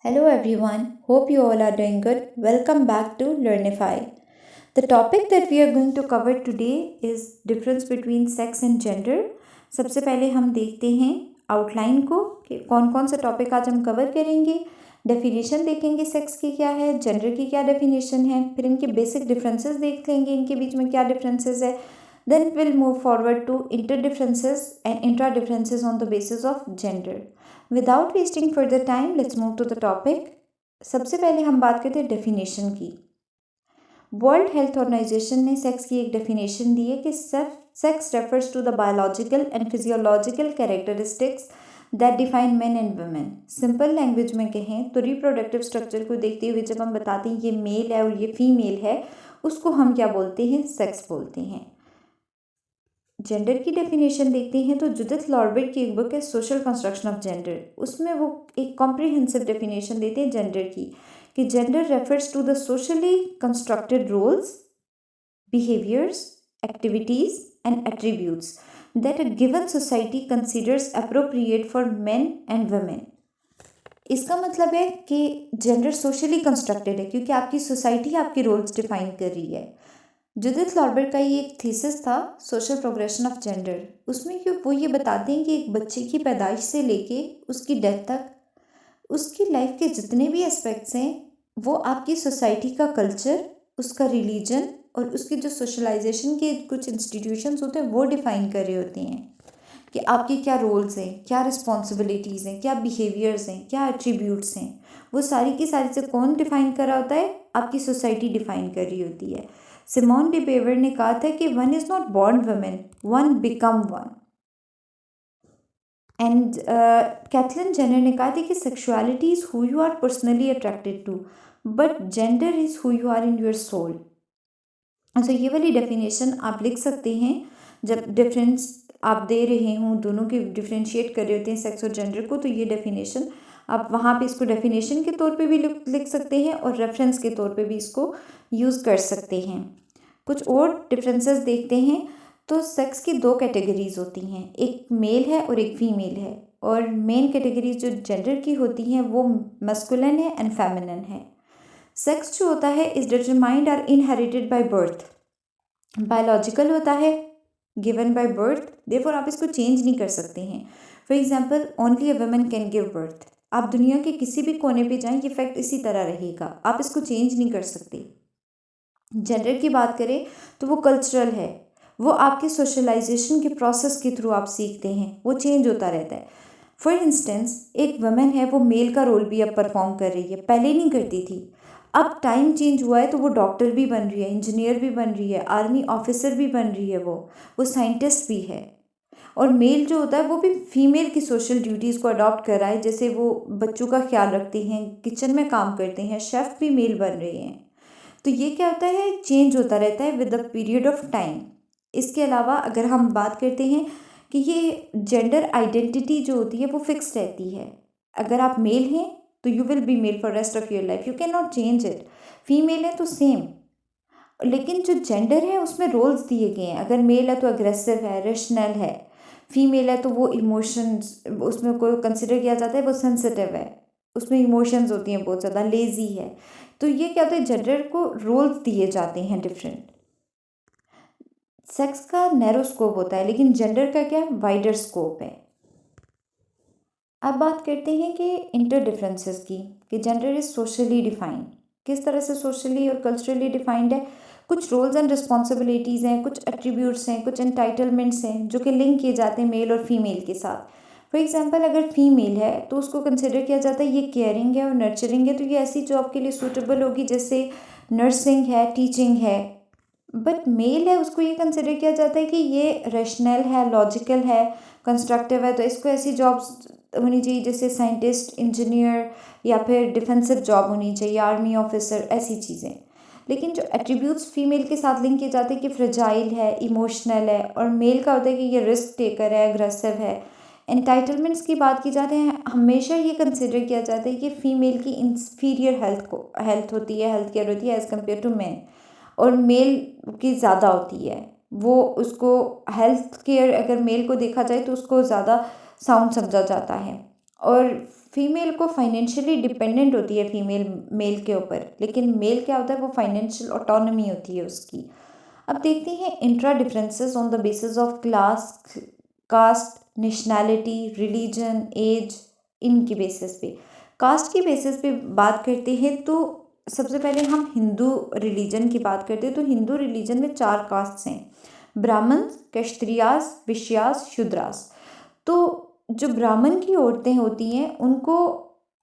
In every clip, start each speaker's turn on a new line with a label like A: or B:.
A: Hello everyone, hope you all are doing good. Welcome back to Learnify. The topic that we are going to cover today is difference between sex and gender. सबसे पहले हम देखते हैं outline को कि कौन कौन सा टॉपिक आज हम कवर करेंगे। डेफिनेशन देखेंगे सेक्स की क्या है, जेंडर की क्या डेफिनेशन है, फिर इनके बेसिक डिफरेंसेस देख लेंगे, इनके बीच में क्या डिफरेंसेस है। Then we'll move forward to inter differences and intra differences on the basis of gender. Without wasting further time, let's move to the topic. सबसे पहले हम बात करते हैं डेफिनेशन की। वर्ल्ड हेल्थ ऑर्गेनाइजेशन ने सेक्स की एक डेफिनेशन दी है कि sex refers to the biological and physiological characteristics that define men and women. Simple language में कहें तो रिप्रोडक्टिव स्ट्रक्चर को देखते हुए जब हम बताते हैं ये मेल है और ये फीमेल है, उसको हम क्या बोलते हैं? सेक्स बोलते हैं। जेंडर की डेफिनेशन देखते हैं तो जुडिथ लॉर्बर्ट की एक बुक है सोशल कंस्ट्रक्शन ऑफ जेंडर, उसमें वो एक कॉम्प्रिहेंसिव डेफिनेशन देते हैं जेंडर की कि gender refers to the socially constructed roles, behaviours, activities and attributes that a given society considers appropriate for men and women. इसका मतलब है कि जेंडर सोशली कंस्ट्रक्टेड है क्योंकि आपकी सोसाइटी आपके रोल्स डिफाइन कर रही है। जुडिथ लॉर्बर्ट का ये एक थीसिस था सोशल प्रोग्रेशन ऑफ जेंडर, उसमें कि वो ये बताते हैं कि एक बच्चे की पैदाइश से लेके उसकी डेथ तक उसकी लाइफ के जितने भी एस्पेक्ट्स हैं वो आपकी सोसाइटी का कल्चर, उसका रिलीजन और उसकी जो सोशलाइजेशन के कुछ इंस्टीट्यूशंस होते हैं वो डिफाइन कर रहे होते हैं कि आपके क्या रोल्स हैं, क्या रिस्पॉन्सिबिलिटीज़ हैं, क्या बिहेवियर्स हैं, क्या एट्रीब्यूट्स हैं। वो सारी की सारी से कौन डिफाइन कर रहा होता है? आपकी सोसाइटी डिफाइन कर रही होती है। सिमोन डी बेवर ने कहा था कि one is not born women, one become one. And Caitlyn Jenner ने कहा था कि sexuality is who you are personally attracted to, but gender is who you are in your soul. अच्छा, ये वाली डेफिनेशन आप लिख सकते हैं जब डिफरेंस आप दे रहे हों, दोनों के डिफ्रेंशिएट कर रहे होते हैं सेक्स और जेंडर को, तो ये डेफिनेशन आप वहाँ पे इसको डेफिनेशन के तौर पे भी लिख सकते हैं और रेफरेंस के तौर पे भी इसको यूज़ कर सकते हैं। कुछ और डिफरेंसेस देखते हैं तो सेक्स की दो कैटेगरीज होती हैं, एक मेल है और एक फीमेल है, और मेन कैटेगरीज जो जेंडर की होती हैं वो मस्कुलिन है एंड फेमिनिन है। सेक्स जो होता है is determined or inherited by birth, biological होता है, गिवन बाय बर्थ, देयरफॉर आप इसको चेंज नहीं कर सकते हैं। For example only a woman can give birth. आप दुनिया के किसी भी कोने पे जाएं ये फैक्ट इसी तरह रहेगा, आप इसको चेंज नहीं कर सकते। जेंडर की बात करें तो वो कल्चरल है, वो आपके सोशलाइजेशन के प्रोसेस के थ्रू आप सीखते हैं, वो चेंज होता रहता है। फॉर इंस्टेंस एक वुमेन है, वो मेल का रोल भी अब परफॉर्म कर रही है, पहले नहीं करती थी। अब टाइम चेंज हुआ है तो वो डॉक्टर भी बन रही है, इंजीनियर भी बन रही है, आर्मी ऑफिसर भी बन रही है, वो साइंटिस्ट भी है। और मेल जो होता है वो भी फीमेल की सोशल ड्यूटीज़ को अडॉप्ट कर रहा है, जैसे वो बच्चों का ख्याल रखते हैं, किचन में काम करते हैं, शेफ़ भी मेल बन रहे हैं। तो ये क्या होता है? चेंज होता रहता है with the period of time. इसके अलावा अगर हम बात करते हैं कि ये जेंडर आइडेंटिटी जो होती है वो फिक्स रहती है। अगर आप मेल हैं तो you will be male for rest of your life, you can not change it. Female है तो सेम, लेकिन जो जेंडर है उसमें रोल्स दिए गए हैं। अगर मेल है तो अग्रेसिव है, रेशनल है, फीमेल है तो वो इमोशंस, उसमें कोई कंसिडर किया जाता है वो सेंसिटिव है, उसमें इमोशंस होती हैं बहुत ज़्यादा, लेज़ी है। तो ये क्या होता है? जेंडर को रोल्स दिए जाते हैं डिफरेंट। सेक्स का नैरो स्कोप होता है लेकिन जेंडर का क्या? वाइडर स्कोप है। अब बात करते हैं कि इंटर डिफरेंसेस की, कि जेंडर इज सोशली डिफाइंड। किस तरह से सोशली और कल्चरली डिफाइंड है? कुछ रोल्स एंड रिस्पॉन्सिबिलिटीज़ हैं, कुछ एट्रीब्यूट्स हैं, कुछ एंटाइटलमेंट्स हैं जो कि लिंक किए जाते हैं मेल और फीमेल के साथ। फॉर एग्जाम्पल अगर फीमेल है तो उसको कंसिडर किया जाता है ये केयरिंग है और नर्चरिंग है, तो ये ऐसी जॉब के लिए सूटेबल होगी जैसे नर्सिंग है, टीचिंग है। बट मेल है उसको ये कंसिडर किया जाता है कि ये रैशनल है, लॉजिकल है, कंस्ट्रक्टिव है, तो इसको ऐसी जॉब्स होनी चाहिए जैसे साइंटिस्ट, इंजीनियर या फिर डिफेंसिव जॉब होनी चाहिए, आर्मी ऑफिसर, ऐसी चीज़ें। लेकिन जो एट्रीब्यूट्स फीमेल के साथ लिंक किए जाते हैं कि फ्रेजाइल है, इमोशनल है, और मेल का होता है कि ये रिस्क टेकर है, अग्रेसिव है। एंटाइटलमेंट्स की बात की जाती है, हमेशा ये कंसिडर किया जाता है कि फ़ीमेल की इंफीरियर हेल्थ होती है, हेल्थ केयर होती है एज़ कम्पेयर टू मैन, और मेल की ज़्यादा होती है। वो उसको हेल्थ केयर अगर मेल को देखा जाए तो उसको ज़्यादा साउंड समझा जाता है, और फीमेल को फाइनेंशियली डिपेंडेंट होती है फीमेल मेल के ऊपर, लेकिन मेल क्या होता है, वो फाइनेंशियल ऑटोनॉमी होती है उसकी। अब देखते हैं intra differences on the basis of class, caste, nationality, religion, age, इनके बेसिस पे। कास्ट की बेसिस पे बात करते हैं तो सबसे पहले हम हिंदू रिलीजन की बात करते हैं तो हिंदू रिलीजन में 4 कास्ट्स हैं, ब्राह्मण, क्षत्रियास, वैश्यास, शूद्रास। तो जो ब्राह्मण की औरतें होती हैं उनको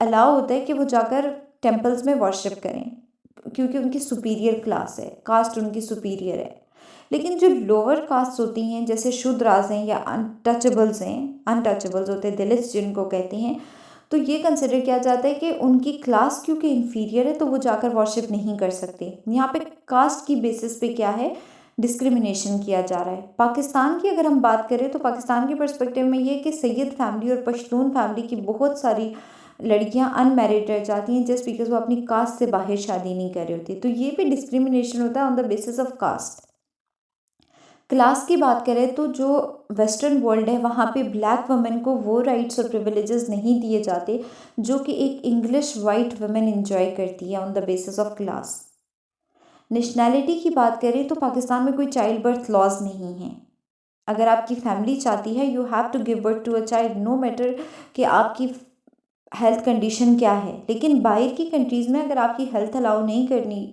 A: अलाउ होता है कि वो जाकर टेम्पल्स में वर्शिप करें, क्योंकि उनकी सुपीरियर क्लास है, कास्ट उनकी सुपीरियर है। लेकिन जो लोअर कास्ट होती हैं जैसे शूद्रास हैं या अनटचेबल्स हैं, अनटचेबल्स होते हैं, दलित्स जिनको कहते हैं, तो ये कंसिडर किया जाता है कि उनकी क्लास क्योंकि इन्फीरियर है तो वो जाकर वर्शिप नहीं कर सकते। यहाँ पे कास्ट की बेसिस पे क्या है, डिस्क्रिमिनेशन किया जा रहा है। पाकिस्तान की अगर हम बात करें तो पाकिस्तान के पर्सपेक्टिव में ये कि सैयद फैमिली और पश्तून फैमिली की बहुत सारी लड़कियां अनमैरिड रह जाती हैं जस्ट बिकॉज वो अपनी कास्ट से बाहर शादी नहीं कर रही होती, तो ये भी डिस्क्रिमिनेशन होता है on the basis of caste. Class की बात करें तो जो वेस्टर्न वर्ल्ड है वहाँ पे ब्लैक वुमेन को वो राइट्स और प्रिविलेजेस नहीं दिए जाते जो कि एक इंग्लिश वाइट वुमेन इंजॉय करती है on the basis of class. Nationality की बात करें तो पाकिस्तान में कोई चाइल्ड बर्थ लॉज नहीं है। अगर आपकी फैमिली चाहती है you have to give birth to a child, no matter कि आपकी हेल्थ कंडीशन क्या है। लेकिन बाहर की कंट्रीज़ में अगर आपकी हेल्थ अलाउ नहीं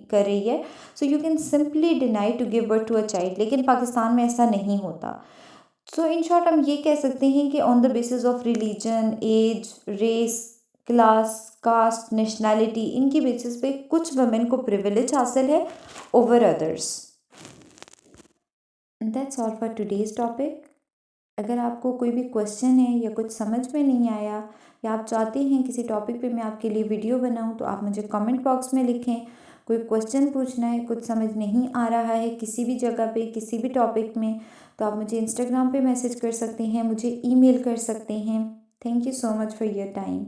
A: कर रही है so you can simply deny to give birth to a child, लेकिन पाकिस्तान में ऐसा नहीं होता। सो इन शॉर्ट हम ये कह सकते हैं कि on the basis of religion, age, race, class, caste, nationality, इनकी बेसिस पे कुछ वुमेन को प्रिविलेज हासिल है over others. That's all for today's topic. अगर आपको कोई भी क्वेश्चन है या कुछ समझ में नहीं आया या आप चाहते हैं किसी टॉपिक पे मैं आपके लिए वीडियो बनाऊं तो आप मुझे कमेंट बॉक्स में लिखें। कोई क्वेश्चन पूछना है, कुछ समझ नहीं आ रहा है किसी भी जगह पे, किसी भी टॉपिक में, तो आप मुझे इंस्टाग्राम पे मैसेज कर सकते हैं, मुझे ईमेल कर सकते हैं। Thank you so much for your time.